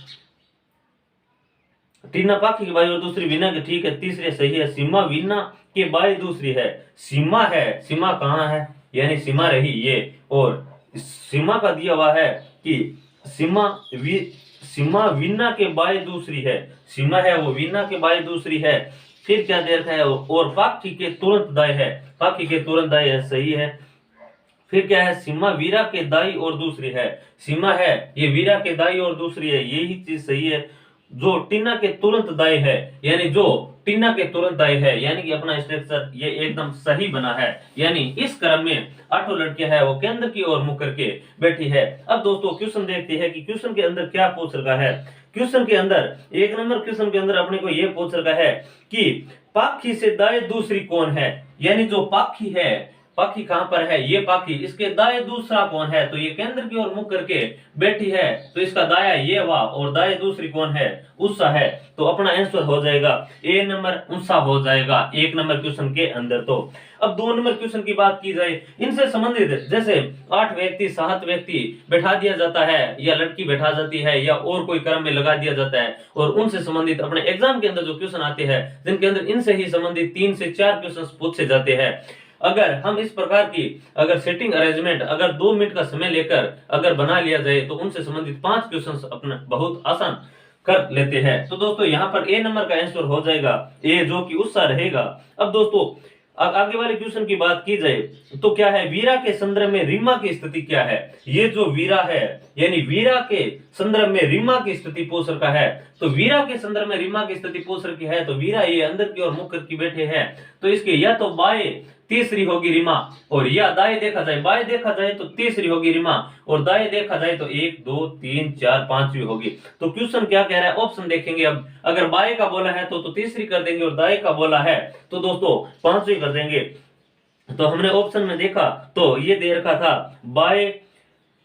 Speaker 1: टीना पाखी की बाई और दूसरी वीना की, ठीक है, तीसरी सही है। सीमा वीना के बाई दूसरी है, सीमा है, सीमा कहाँ है? यानी सीमा रही ये, और सीमा का दिया हुआ है कि सीमा वीना के बाई दूसरी है, सीमा है वो वीना के बाई दूसरी है। फिर क्या दे रखा है? और पाखी के तुरंत दाएं है, पाखी के तुरंत दाएं है, सही है। फिर क्या है? सीमा वीरा के दाई और दूसरी है, सीमा है ये वीरा के दाई और दूसरी है, यही चीज सही है। जो टिन्ना के तुरंत दाएं है यानी जो टिन्ना के तुरंत दाएं है, यानी कि अपना स्ट्रक्चर ये एकदम सही बना है। यानी इस क्रम में 8 लड़कियां है वो केंद्र की ओर मुख करके बैठी है। अब दोस्तों क्वेश्चन देखते हैं कि क्वेश्चन के अंदर क्या पूछ रखा है। क्वेश्चन के अंदर 1 नंबर क्वेश्चन के अंदर अपने को ये पूछ रखा है कि पाखी से दाएं दूसरी कौन है? यानी जो पाखी है, पाखी कहां पर है? ये पाखी, इसके दाएं दूसरा कौन है? तो ये केंद्र की ओर मुख करके बैठी है, तो इसका दाया ये हुआ और दाएं दूसरी कौन है? उषा है। तो अपना आंसर हो जाएगा ए नंबर, उषा हो जाएगा 1 नंबर क्वेश्चन के अंदर। तो अब 2 नंबर क्वेश्चन की बात की जाए, इनसे संबंधित जैसे 8 व्यक्ति 7 व्यक्ति बैठा दिया जाता है या लड़की बैठा जाती है या और कोई क्रम में लगा दिया जाता है, और उनसे संबंधित अपने एग्जाम के अंदर जो क्वेश्चन आते हैं जिनके अंदर इनसे ही संबंधित 3 से 4 क्वेश्चन पूछे जाते हैं, अगर हम इस प्रकार की अगर सेटिंग अरेंजमेंट अगर 2 मिनट का समय लेकर अगर बना लिया जाए तो उनसे संबंधित 5 क्वेश्चंस अपना बहुत आसान कर लेते हैं। तो दोस्तों यहाँ पर ए नंबर का आंसर हो जाएगा ए, जो कि उत्साह रहेगा। अब दोस्तों आगे वाले क्वेश्चन की बात की जाए तो क्या है? वीरा के संदर्भ में रीमा की स्थिति क्या है? ये जो वीरा है यानी वीरा के संदर्भ में रीमा की स्थिति पूछ रखा है। तो वीरा के संदर्भ में रीमा की स्थिति पूछ रखी है, तो वीरा ये अंदर की ओर मुख करके बैठे हैं, तो इसके या तो बाएं तीसरी होगी रिमा, और या दाएं देखा जाए बाएं देखा जाए तो तीसरी होगी रिमा, और दाएं देखा जाए तो 1 2 3 4 5वीं होगी। तो क्वेश्चन क्या कह रहा है, ऑप्शन देखेंगे। अब अगर बाएं का बोला है तो तीसरी कर देंगे, और दाएं का बोला है तो दोस्तों 5वीं कर देंगे। तो हमने ऑप्शन में देखा तो ये दे रखा था बाएं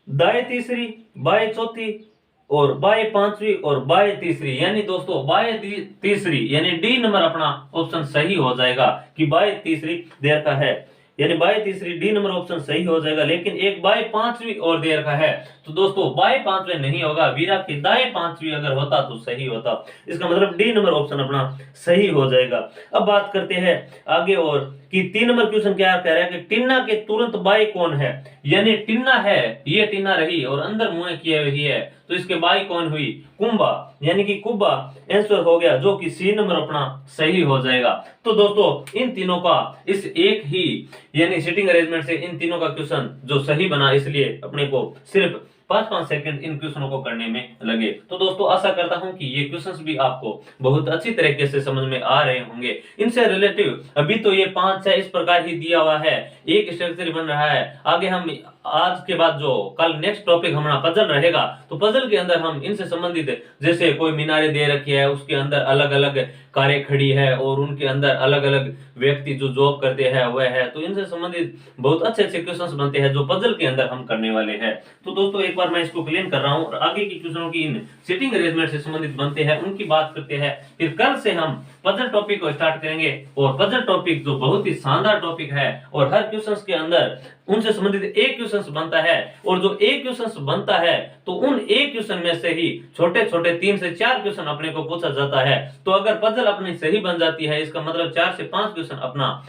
Speaker 1: दाएं तीसरी, बाएं चौथी, और बाएं 5वीं, और बाएं तीसरी, यानी दोस्तों बाएं तीसरी यानी डी नंबर अपना ऑप्शन सही हो जाएगा कि बाएं तीसरी दे रखा है, यानी बाएं तीसरी डी नंबर ऑप्शन सही हो जाएगा। लेकिन एक बाएं 5वीं और दे रखा है तो दोस्तों बाएं 5वीं नहीं होगा, वीरा की दाएं 5वीं अगर होता तो सही होता। इसका मतलब डी नंबर ऑप्शन अपना सही हो जाएगा। अब बात करते हैं आगे और कि 3 नंबर क्वेश्चन क्या कह रहा है कि टिन्ना के तुरंत बाई कौन है, यानी टिन्ना है, ये टिन्ना रही और अंदर मुंह किए हुई है, तो इसके बाई कौन हुई, कुंभा, यानी कि कुब्बा आंसर हो गया, जो कि सी नंबर अपना सही हो जाएगा। तो दोस्तों इन तीनों का इस एक ही यानी सिटिंग अरेंजमेंट से इन तीनों का क्वेश्चन जो सही बना, इसलिए अपने को सिर्फ 5-5 सेकंड इन क्वेश्चनों को करने में लगे। तो दोस्तों आशा करता हूं कि ये क्वेश्चंस भी आपको बहुत अच्छी तरीके से समझ में आ रहे होंगे। इनसे रिलेटिव अभी तो ये 5-6 इस प्रकार ही दिया हुआ है, एक स्ट्रक्चर बन रहा है। आगे हम आज के बाद जो कल नेक्स्ट टॉपिक हमारा पजल रहेगा, तो पजल के अंदर हम इनसे संबंधित जैसे कोई मीनारे दे रखी है, उसके अंदर अलग अलग कारें खड़ी है और उनके अंदर अलग अलग व्यक्ति जो जॉब करते हैं वह है, तो इनसे संबंधित बहुत अच्छे अच्छे क्वेश्चंस बनते हैं जो पजल के अंदर हम करने वाले हैं। तो दोस्तों एक बार मैं इसको क्लीन कर रहा हूं और आगे की क्वेश्चनों की इन सिटिंग अरेंजमेंट से संबंधित बनते हैं उनकी बात करते हैं। फिर कल से हम पजल टॉपिक को स्टार्ट करेंगे, और पजल टॉपिक जो बहुत ही शानदार टॉपिक है और हर क्वेश्चंस के अंदर उनसे संबंधित एक क्वेश्चन बनता है, और जो एक क्वेश्चन बनता है तो उन एक क्वेश्चन में से ही छोटे छोटे 3 से 4 क्वेश्चन अपने को पूछा जाता है। तो अगर पजल अपनी सही बन जाती है, इसका मतलब 4 से 5 क्वेश्चन अपना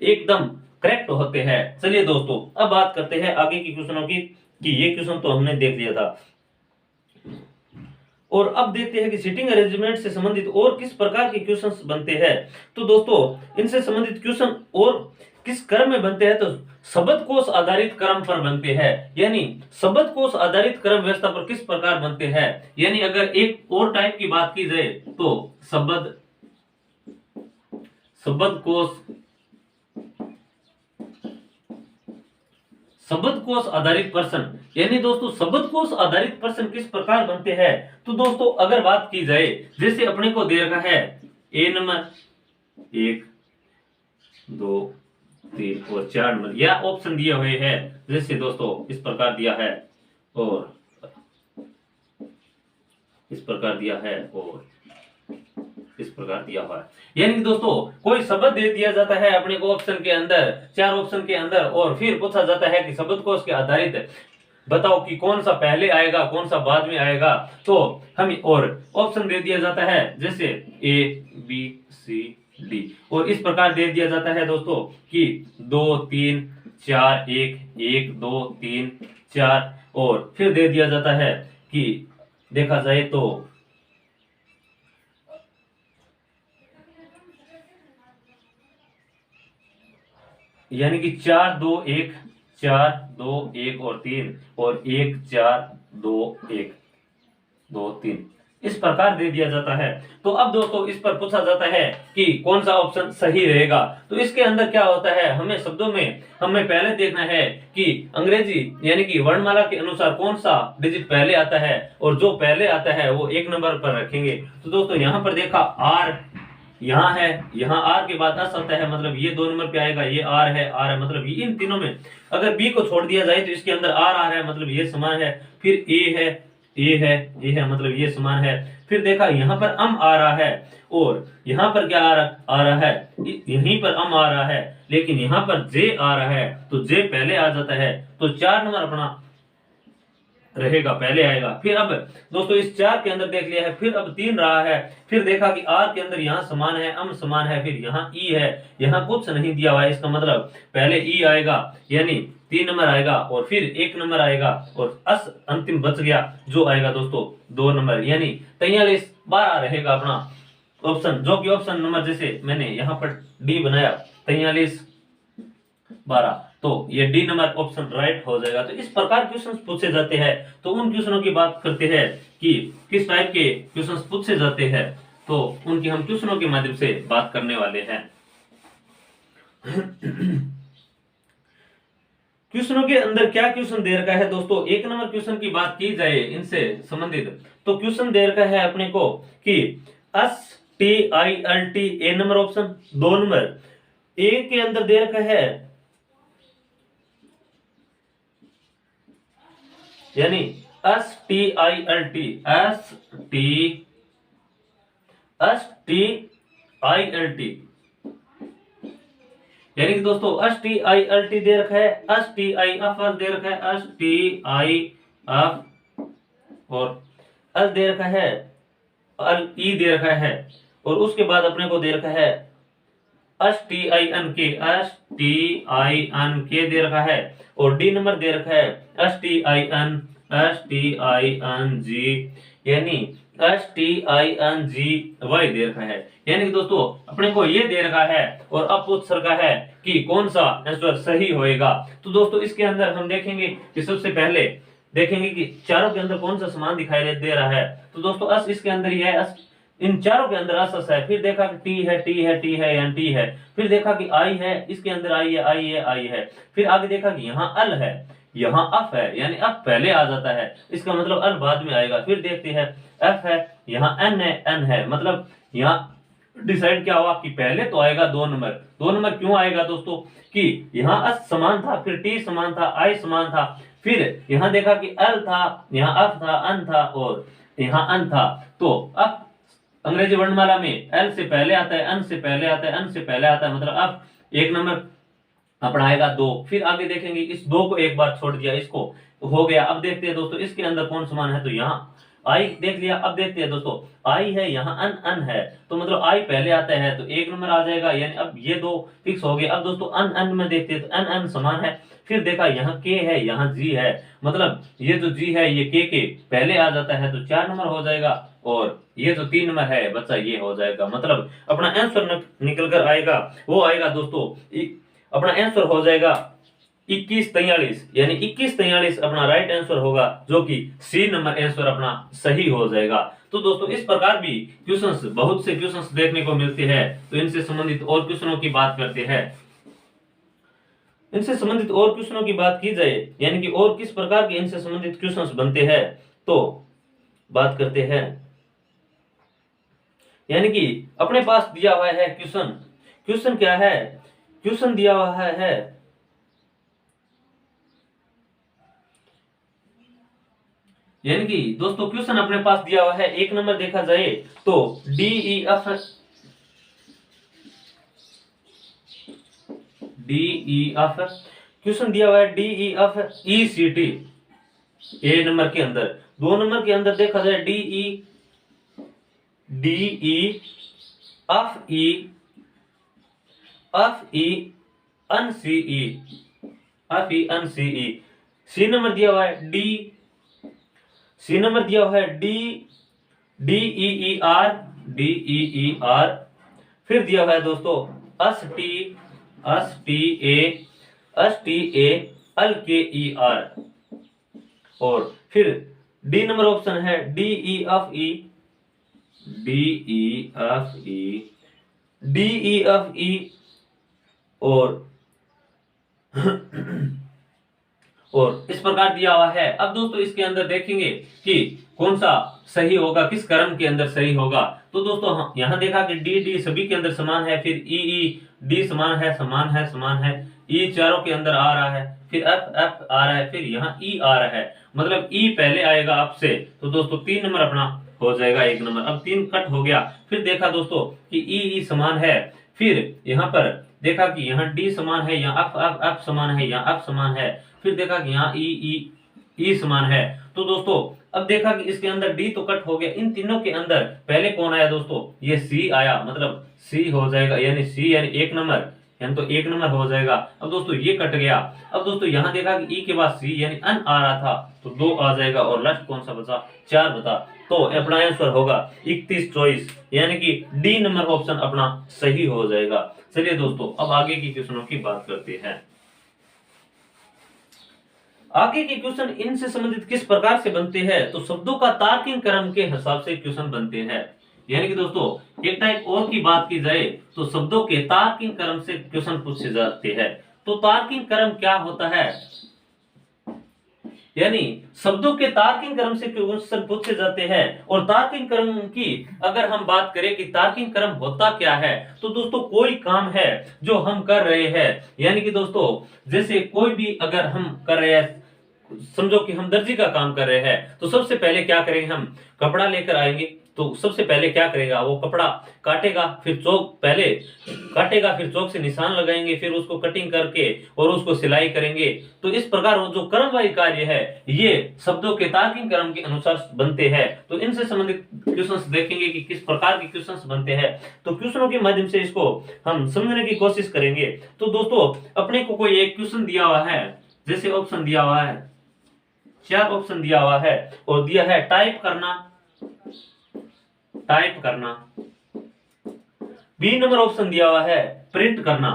Speaker 1: एकदम करेक्ट होते हैं। चलिए दोस्तों अब बात करते हैं आगे की क्वेश्चनों की, कि ये क्वेश्चन तो हमने देख लिया था, और अब देखते हैं कि सिटिंग अरेंजमेंट से संबंधित और किस प्रकार के क्वेश्चंस बनते हैं। तो दोस्तों इनसे संबंधित क्वेश्चन और किस क्रम में बनते हैं, तो शब्दकोश आधारित क्रम पर बनते हैं, यानी शब्दकोश आधारित क्रम व्यवस्था पर किस प्रकार बनते हैं। यानी अगर एक और टाइप की बात की जाए तो शब्दकोश आधारित प्रश्न, यानी दोस्तों शब्दकोश आधारित प्रश्न किस प्रकार बनते हैं। तो दोस्तों अगर बात की जाए, जैसे अपने को दे रखा है ए नंबर 1 2 3 और 4 नंबर, या ऑप्शन दिए हुए हैं, जैसे दोस्तों इस प्रकार दिया है और इस प्रकार दिया है और इस प्रकार दिया हुआ है। यानी कि दोस्तों कोई शब्द दे दिया जाता है अपने को ऑप्शन के अंदर, 4 ऑप्शन के अंदर, और फिर पूछा जाता है कि शब्दकोश के आधारित बताओ कि कौन सा पहले आएगा कौन सा बाद में आएगा। तो हम और ऑप्शन दे दिया जाता है जैसे ए बी सी डी, और इस प्रकार दे दिया जाता है दोस्तों कि 2 3 4 1 1 2 3 4, और फिर दे दिया जाता है कि देखा जाए तो यानी कि 4 2 1 4 2 1 और 3, और 1 4 2 1 2 3 इस प्रकार दे दिया जाता है। तो अब दोस्तों इस पर पूछा जाता है कि कौन सा ऑप्शन सही रहेगा। तो इसके अंदर क्या होता है, हमें शब्दों में हमें पहले देखना है कि अंग्रेजी यानी कि वर्णमाला के अनुसार कौन सा डिजिट पहले आता है, और जो पहले आता है वो 1 नंबर पर रखेंगे। तो दोस्तों यहाँ पर देखा आर यहाँ है, यहाँ आर के बाद अस आता है, मतलब ये 2 नंबर पे आएगा, ये आर है मतलब ये इन तीनों में अगर बी को छोड़ दिया जाए तो इसके अंदर आर आ रहा है, मतलब ये समान है। फिर ए है मतलब ये समान है। फिर देखा यहाँ पर अम आ रहा है, और यहाँ पर क्या आ रहा है, यहीं पर अम आ रहा है, लेकिन यहाँ पर जे आ रहा है, तो जे पहले आ जाता है, तो 4 नंबर अपना रहेगा, पहले आएगा। फिर अब दोस्तों इस 4 के अंदर देख लिया है, फिर अब 3 रहा है, फिर देखा कि आर के अंदर यहाँ समान है, अम समान है, फिर यहाँ ई है, यहाँ कुछ नहीं दिया हुआ है, इसका मतलब पहले ई आएगा यानी 3 नंबर आएगा, और फिर 1 नंबर आएगा, और अस अंतिम बच गया जो आएगा दोस्तों 2 नंबर, यानी 43 12 रहेगा अपना ऑप्शन, जो कि ऑप्शन नंबर जैसे मैंने यहाँ पर डी बनाया 43 12, तो ये डी नंबर ऑप्शन राइट हो जाएगा। तो इस प्रकार क्वेश्चंस पूछे जाते हैं। तो उन क्वेश्चनों की बात करते हैं कि किस टाइप के क्वेश्चंस पूछे जाते हैं, तो उनकी हम क्वेश्चनों के माध्यम से बात करने वाले हैं। क्वेश्चनों के अंदर क्या क्वेश्चन दे रखा है दोस्तों, एक नंबर क्वेश्चन की बात की जाए इनसे संबंधित, तो क्वेश्चन दे रखा है अपने को कि STILT A number option, 2 number A के अंदर दे रखा है यानी STILT यानी कि दोस्तों STILT दे रखा है, STIF दे रखा है, STIF और अल दे रखा है, अल ई दे रखा है, और उसके बाद अपने को दे रखा है STINK दे रखा है, और डी नंबर दे रखा है STING यानी STINGY दे रखा है। यानी कि दोस्तों अपने को ये दे रखा है और अब पूछ रखा है कि कौन सा आंसर सही होएगा। तो दोस्तों इसके अंदर हम देखेंगे कि सबसे पहले देखेंगे कि चारों के अंदर कौन सा समान दिखाई दे रहा है। तो दोस्तों अस इसके अंदर ही है, इन चारों के अंदर अस है। फिर देखा कि टी है, टी है, टी है या टी है। फिर देखा कि आई है, इसके अंदर आई है, आई है, आई है। फिर आगे देखा कि यहाँ अल है, यहाँ अफ है, यानी अफ पहले आ जाता है, इसका मतलब अल बाद में आएगा। फिर देखते हैं एफ है, यहाँ एन है, एन है, मतलब यहाँ डिसाइड क्या हुआ कि पहले तो आएगा 2 नंबर। 2 नंबर क्यों आएगा दोस्तों कि यहाँ अस समान था, फिर टी समान था, आई समान था, फिर यहाँ देखा कि एल था, यहाँ अफ था, अन था और यहाँ अन था। तो अब अंग्रेजी वर्णमाला में एल से पहले आता है, अन से पहले आता है, अन से पहले आता है, मतलब अब 1 नंबर अपना आएगा 2। फिर आगे देखेंगे इस 2 को एक बार छोड़ दिया, इसको हो गया। अब देखते हैं दोस्तों इसके अंदर कौन समान है, तो यहाँ आई देख लिया। अब देखते हैं दोस्तों आई है, यहाँ अन अन है, तो मतलब आई पहले आता है तो 1 नंबर आ जाएगा, यानी अब ये 2 फिक्स हो गए। अब दोस्तों अन अन में देखते हैं तो अन अन समान है। फिर देखा यहाँ के है, यहाँ जी है, मतलब ये जो जी है ये के पहले आ जाता है तो 4 नंबर हो जाएगा, और ये जो 3 नंबर है बच्चा ये हो जाएगा। मतलब अपना आंसर निकल कर आएगा, वो आएगा दोस्तों अपना आंसर हो जाएगा 2143, यानी 2143 अपना राइट आंसर होगा, जो कि सी नंबर आंसर अपना सही हो जाएगा। तो दोस्तों इस प्रकार भी क्वेश्चंस, बहुत से क्वेश्चंस देखने को मिलते हैं। तो इनसे संबंधित और क्वेश्चनों की बात करते हैं। इनसे संबंधित और क्वेश्चनों की बात की जाए, यानी कि और किस प्रकार के इनसे संबंधित क्वेश्चंस बनते हैं, तो बात करते हैं। यानी कि अपने पास दिया हुआ है क्वेश्चन, क्वेश्चन क्या है, क्वेश्चन दिया हुआ है यानी कि दोस्तों क्वेश्चन अपने पास दिया हुआ है। 1 नंबर देखा जाए तो DEF क्वेश्चन दिया हुआ है DEF ECT ए नंबर के अंदर। 2 नंबर के अंदर देखा जाए DEFE सी नंबर दिया हुआ है सी नंबर दिया हुआ है DEER। फिर दिया हुआ है दोस्तों STA और फिर डी नंबर ऑप्शन है DEFE और इस प्रकार दिया हुआ है। अब दोस्तों इसके अंदर देखेंगे कि कौन सा सही होगा, किस क्रम के अंदर सही होगा। तो दोस्तों यहाँ देखा कि डी सभी के अंदर समान है, फिर ई डी समान है, ई चारों के अंदर आ रहा है, फिर एफ आ रहा है, फिर यहाँ ई आ रहा है, मतलब ई पहले आएगा आपसे। तो दोस्तों 3 नंबर अपना हो जाएगा 1 नंबर। अब 3 कट हो गया। फिर देखा दोस्तों कि ई समान है, फिर यहाँ पर देखा कि यहाँ डी समान है, यहाँ एफ समान है, यहाँ एफ समान है, फिर देखा कि यहाँ ई समान है। तो दोस्तों अब देखा कि इसके अंदर डी तो कट हो गया। इन तीनों के अंदर पहले कौन आया दोस्तों, ये सी आया, मतलब सी हो जाएगा, यानी सी यानी 1 नंबर, यानी तो 1 नंबर हो जाएगा। अब दोस्तों ये कट गया। अब दोस्तों यहाँ देखा कि ई के बाद सी यानी अन आ रहा था, तो 2 आ जाएगा, और लास्ट कौन सा बचा, 4 बता। तो अपना आंसर होगा 3124, यानी कि डी नंबर ऑप्शन अपना सही हो जाएगा। चलिए दोस्तों अब आगे की क्वेश्चनों की बात करते हैं। आगे के क्वेश्चन इनसे संबंधित किस प्रकार से बनते हैं, तो शब्दों का तार्किक क्रम के हिसाब से क्वेश्चन बनते हैं। यानी कि दोस्तों एक टाइप और की बात की जाए तो शब्दों के तार्किक क्रम से क्वेश्चन पूछे जाते हैं। तो तार्किक क्रम क्या होता है, यानी शब्दों के तार्किक क्रम से क्वेश्चन पूछे जाते हैं। और तार्किक क्रम की अगर हम बात करें कि तार्किक क्रम होता क्या है, तो दोस्तों कोई काम है जो हम कर रहे हैं, यानी कि दोस्तों जैसे कोई भी अगर हम कर रहे हैं, समझो कि हम दर्जी का काम कर रहे हैं, तो सबसे पहले क्या करेंगे, हम कपड़ा लेकर आएंगे। तो सबसे पहले क्या करेगा, वो कपड़ा काटेगा, फिर चौक पहले काटेगा, फिर चौक से निशान लगाएंगे, फिर उसको कटिंग करके और उसको सिलाई करेंगे। तो इस प्रकार वो जो क्रमवाही कार्य है ये शब्दों के तार्किक क्रम के अनुसार बनते हैं। तो इनसे संबंधित क्वेश्चंस देखेंगे कि किस प्रकार के क्वेश्चंस बनते हैं। तो क्वेश्चनों के माध्यम से इसको हम समझने की कोशिश करेंगे। तो दोस्तों अपने को कोई एक क्वेश्चन दिया हुआ है, जैसे ऑप्शन दिया हुआ है, 4 ऑप्शन दिया हुआ है और दिया है टाइप करना, बी नंबर ऑप्शन दिया हुआ है प्रिंट करना,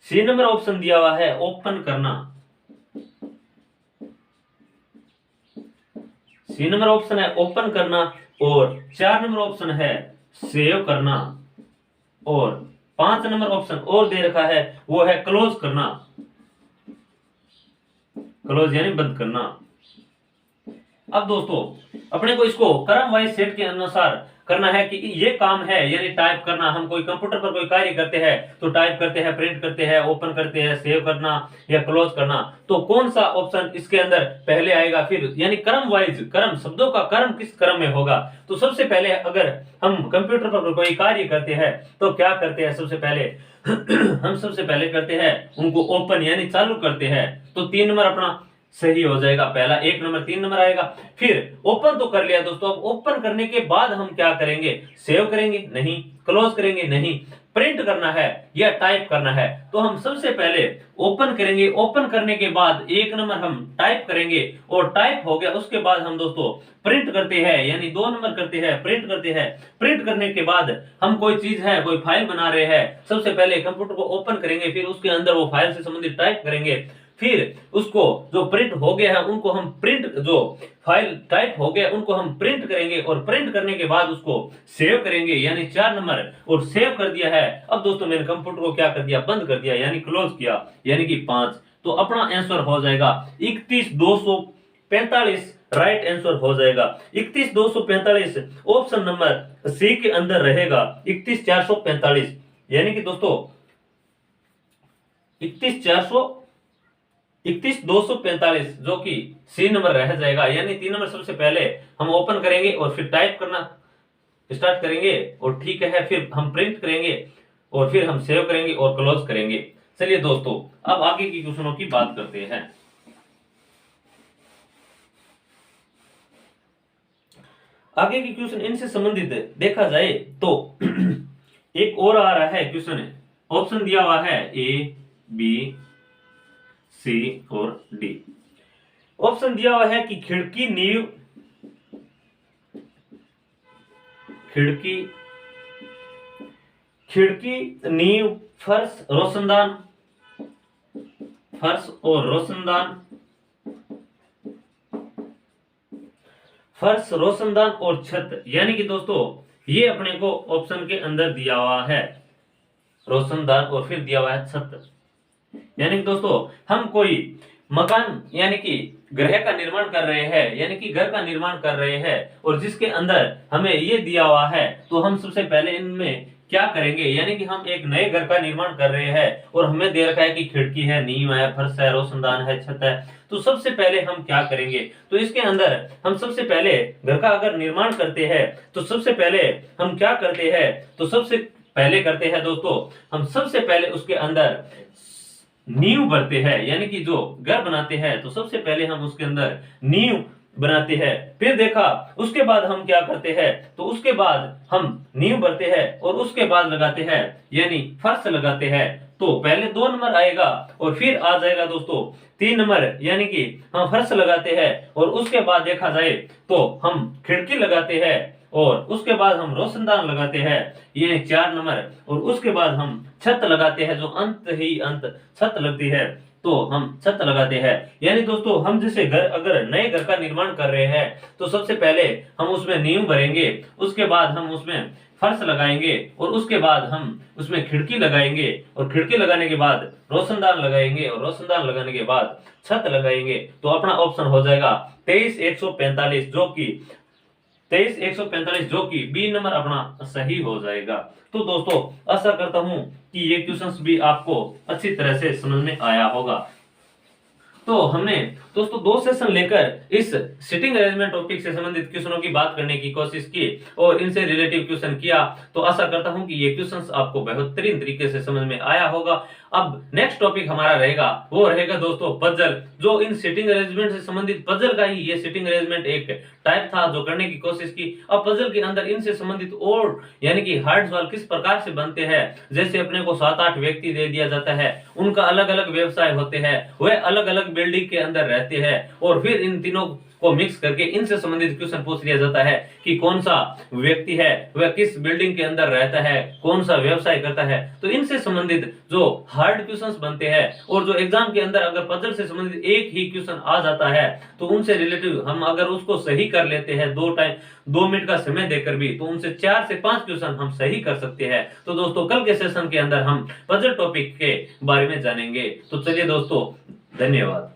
Speaker 1: सी नंबर ऑप्शन दिया हुआ है ओपन करना, सी नंबर ऑप्शन है ओपन करना, और 4 नंबर ऑप्शन है सेव करना, और 5 नंबर ऑप्शन और दे रखा है वो है क्लोज करना, क्लोज यानी बंद करना। अब दोस्तों अपने को इसको क्रम वाइज सेट के अनुसार करना है कि ये काम है, यानी टाइप करना। हम कोई कंप्यूटर पर कोई कार्य करते हैं तो टाइप करते हैं, प्रिंट करते हैं, ओपन करते हैं, सेव करना या क्लोज करना। तो कौन सा ऑप्शन इसके अंदर पहले आएगा, फिर यानी क्रम वाइज, क्रम शब्दों का क्रम किस क्रम में होगा। तो सबसे पहले अगर हम कंप्यूटर पर कोई कार्य करते हैं तो क्या करते हैं, सबसे पहले हम सबसे पहले करते हैं उनको ओपन यानी चालू करते हैं। तो 3 नंबर अपना सही हो जाएगा, पहला 1 नंबर 3 नंबर आएगा। फिर ओपन तो कर लिया दोस्तों, अब ओपन करने के बाद हम क्या करेंगे, सेव करेंगे नहीं, क्लोज करेंगे नहीं, प्रिंट करना है या टाइप करना है। तो हम सबसे पहले ओपन करेंगे, ओपन करने के बाद 1 नंबर हम टाइप करेंगे, और टाइप हो गया उसके बाद हम दोस्तों प्रिंट करते हैं, यानी 2 नंबर करते हैं, प्रिंट करते हैं। प्रिंट करने के बाद हम कोई चीज है, कोई फाइल बना रहे हैं, सबसे पहले कंप्यूटर को ओपन करेंगे, फिर उसके अंदर वो फाइल से संबंधित टाइप करेंगे, फिर उसको जो प्रिंट हो गया है उनको हम प्रिंट, जो फाइल टाइप हो गया उनको हम प्रिंट करेंगे, और प्रिंट करने के बाद उसको सेव करेंगे, यानी 4 नंबर, और सेव कर दिया है। अब दोस्तों मैंने कंप्यूटर को क्या कर दिया, बंद कर दिया, यानी क्लोज किया, यानी कि 5। तो अपना आंसर हो जाएगा 31,245, राइट आंसर हो जाएगा 31,245। ऑप्शन नंबर सी के अंदर रहेगा 31,445, यानी कि दोस्तों 31,245 जो कि सी नंबर रह जाएगा। यानी 3 नंबर सबसे पहले हम ओपन करेंगे और फिर टाइप करना स्टार्ट करेंगे, और ठीक है, फिर हम प्रिंट करेंगे और फिर हम सेव करेंगे और क्लोज करेंगे। चलिए दोस्तों अब आगे की क्वेश्चनों की बात करते हैं। आगे की क्वेश्चन इनसे संबंधित देखा जाए तो एक और आ रहा है क्वेश्चन, ऑप्शन दिया हुआ है ए, बी, सी और डी। ऑप्शन दिया हुआ है कि खिड़की नींव, फर्श रोशनदान और छत। यानी कि दोस्तों ये अपने को ऑप्शन के अंदर दिया हुआ है रोशनदान और फिर दिया हुआ है छत। यानी कि दोस्तों हम कोई मकान यानी कि गृह का निर्माण कर रहे हैं, यानी कि घर का निर्माण कर रहे हैं, और जिसके अंदर हमें ये दिया हुआ है, तो हम सबसे पहले इनमें क्या करेंगे, यानी कि हम एक नए घर का निर्माण कर रहे हैं और हमें दे रखा है कि खिड़की है, नींव है, फर्श है, रोशनदान है, छत है। तो सबसे पहले हम क्या करेंगे, तो इसके अंदर हम सबसे पहले घर का अगर निर्माण करते हैं तो सबसे पहले हम क्या करते हैं, तो सबसे पहले करते हैं दोस्तों हम सबसे पहले उसके अंदर नींव भरते हैं, यानी कि जो घर बनाते हैं तो सबसे पहले हम उसके अंदर नींव बनाते हैं। फिर देखा उसके बाद हम क्या करते हैं, तो उसके बाद हम नींव भरते हैं और उसके बाद लगाते हैं यानी फर्श लगाते हैं। तो पहले 2 नंबर आएगा और फिर आ जाएगा दोस्तों 3 नंबर, यानी कि हम फर्श लगाते हैं और उसके बाद देखा जाए तो हम खिड़की लगाते हैं और उसके बाद हम रोशनदान लगाते हैं, ये 4 नंबर, और उसके बाद हम छत लगाते हैं, जो अंत ही अंत छत लगती है। तो हम छत लगाते हैं। यानी दोस्तों हम जैसे घर, अगर नए घर का निर्माण कर रहे हैं तो सबसे पहले हम उसमें नींव भरेंगे, उसके बाद हम उसमें फर्श लगाएंगे और उसके बाद हम उसमें खिड़की लगाएंगे और खिड़की लगाने के बाद रोशनदान लगाएंगे और रोशनदान लगाने के बाद छत लगाएंगे। तो अपना ऑप्शन हो जाएगा 23,145 जो कि बी नंबर अपना सही हो जाएगा। तो दोस्तों आशा करता हूं कि ये क्वेश्चंस भी आपको अच्छी तरह से समझ में आया होगा। तो हमने दोस्तों 2 सेशन लेकर इस सिटिंग अरेंजमेंट टॉपिक से संबंधित क्वेश्चनों की बात करने की कोशिश की और इनसे रिलेटिव क्वेश्चन किया। तो आशा करता हूं कि ये क्वेश्चंस आपको बेहतरीन तरीके से समझ में आया होगा। अब नेक्स्ट टॉपिक हमारा रहेगा, वो रहेगा दोस्तों पजल, जो इन सिटिंग अरेंजमेंट से संबंधित पजल का ही ये सिटिंग अरेंजमेंट एक टाइप था जो करने की कोशिश की। अब पजल के अंदर इनसे संबंधित और यानी कि हार्ड सवाल किस प्रकार से बनते हैं, जैसे अपने को 7-8 व्यक्ति दे दिया जाता है, उनका अलग अलग व्यवसाय होते हैं, वह अलग अलग बिल्डिंग के अंदर रहते हैं और फिर इन तीनों को मिक्स करके इनसे संबंधित क्वेश्चन पूछ लिया जाता है कि कौन सा व्यक्ति है वह किस बिल्डिंग के अंदर रहता है, कौन सा व्यवसाय करता है। तो इनसे संबंधित जो हार्ड क्वेश्चंस बनते हैं और जो एग्जाम के अंदर अगर पजल से संबंधित एक ही क्वेश्चन आ जाता है तो उनसे रिलेटिव हम अगर उसको सही कर लेते हैं 2 मिनट का समय देकर भी, तो उनसे 4 से 5 क्वेश्चन हम सही कर सकते हैं। तो दोस्तों कल के सेशन के अंदर हम पजल टॉपिक के बारे में जानेंगे। तो चलिए दोस्तों, धन्यवाद।